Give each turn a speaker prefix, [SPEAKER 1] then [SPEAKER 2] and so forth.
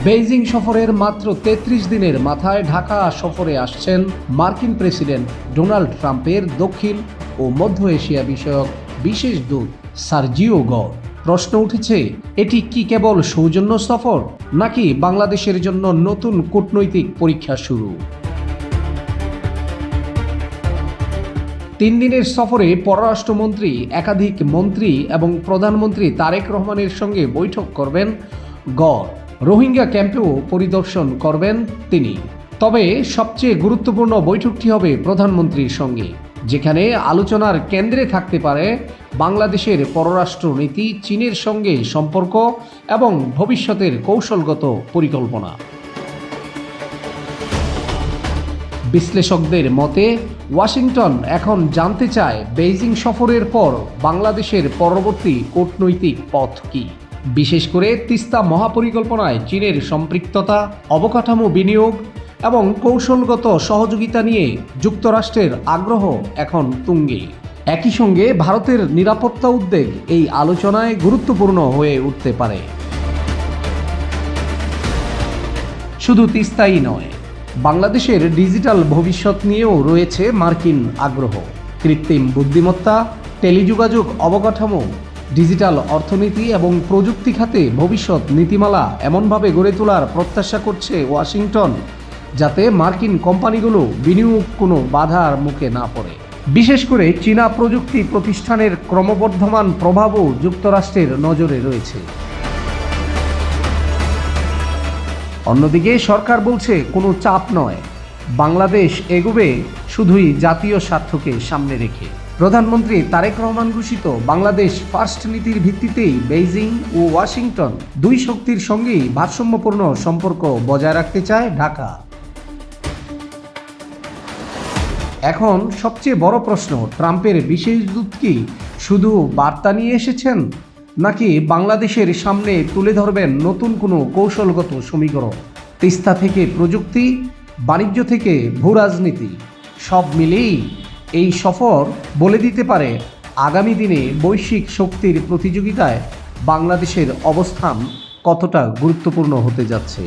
[SPEAKER 1] Beijing সফরের মাত্র ৩৩ দিনের মাথায় ঢাকা সফরে আসছেন মার্কিন প্রেসিডেন্ট ডোনাল্ড ট্রাম্পের দক্ষিণ ও মধ্য এশিয়া বিষয়ক বিশেষ দূত সার্জিও গর। প্রশ্ন উঠেছে, এটি কি কেবল সৌজন্য সফর, নাকি বাংলাদেশের জন্য নতুন কূটনৈতিক পরীক্ষা শুরু? ৩ দিনের সফরে পররাষ্ট্রমন্ত্রী, একাধিক মন্ত্রী এবং প্রধানমন্ত্রী তারেক রহমানের সঙ্গে বৈঠক করবেন গর। রোহিঙ্গা ক্যাম্পেও পরিদর্শন করবেন তিনি। তবে সবচেয়ে গুরুত্বপূর্ণ বৈঠকটি হবে প্রধানমন্ত্রীর সঙ্গে, যেখানে আলোচনার কেন্দ্রে থাকতে পারে বাংলাদেশের পররাষ্ট্র নীতি, চীনের সঙ্গে সম্পর্ক এবং ভবিষ্যতের কৌশলগত পরিকল্পনা। বিশ্লেষকদের মতে, ওয়াশিংটন এখন জানতে চায় বেইজিং সফরের পর বাংলাদেশের পরবর্তী কূটনৈতিক পথ কী। বিশেষ করে তিস্তা মহাপরিকল্পনায় চীনের সম্পৃক্ততা, অবকাঠামো বিনিয়োগ এবং কৌশলগত সহযোগিতা নিয়ে যুক্তরাষ্ট্রের আগ্রহ এখন তুঙ্গে। একই সঙ্গে ভারতের নিরাপত্তা উদ্বেগ এই আলোচনায় গুরুত্বপূর্ণ হয়ে উঠতে পারে। শুধু তিস্তাই নয়, বাংলাদেশের ডিজিটাল ভবিষ্যৎ নিয়েও রয়েছে মার্কিন আগ্রহ। কৃত্রিম বুদ্ধিমত্তা, টেলিযোগাযোগ অবকাঠামো, ডিজিটাল অর্থনীতি এবং প্রযুক্তি খাতে ভবিষ্যৎ নীতিমালা এমনভাবে গড়ে তোলার প্রত্যাশা করছে ওয়াশিংটন, যাতে মার্কিন কোম্পানিগুলো বিনিয়োগ কোনো বাধার মুখে না পড়ে। বিশেষ করে চীনা প্রযুক্তি প্রতিষ্ঠানের ক্রমবর্ধমান প্রভাবও যুক্তরাষ্ট্রের নজরে রয়েছে। অন্যদিকে সরকার বলছে, কোনো চাপ নয়, বাংলাদেশ এগোবে শুধুই জাতীয় স্বার্থকে সামনে রেখে। প্রধানমন্ত্রী তারেক রহমান ঘোষিত বাংলাদেশ ফার্স্ট নীতির ভিত্তিতেই বেইজিং ও ওয়াশিংটন দুই শক্তির সঙ্গেই ভারসাম্যপূর্ণ সম্পর্ক বজায় রাখতে চায় ঢাকা। এখন সবচেয়ে বড় প্রশ্ন, ট্রাম্পের বিশেষ দূত কি শুধু বার্তা নিয়ে এসেছেন, নাকি বাংলাদেশের সামনে তুলে ধরবেন নতুন কোনো কৌশলগত সমীকরণ? তিস্তা থেকে প্রযুক্তি, বাণিজ্য থেকে ভূরাজনীতি, সব মিলেই এই সফর বলে দিতে পারে আগামী দিনে বৈশ্বিক শক্তির প্রতিযোগিতায় বাংলাদেশের অবস্থান কতটা গুরুত্বপূর্ণ হতে যাচ্ছে।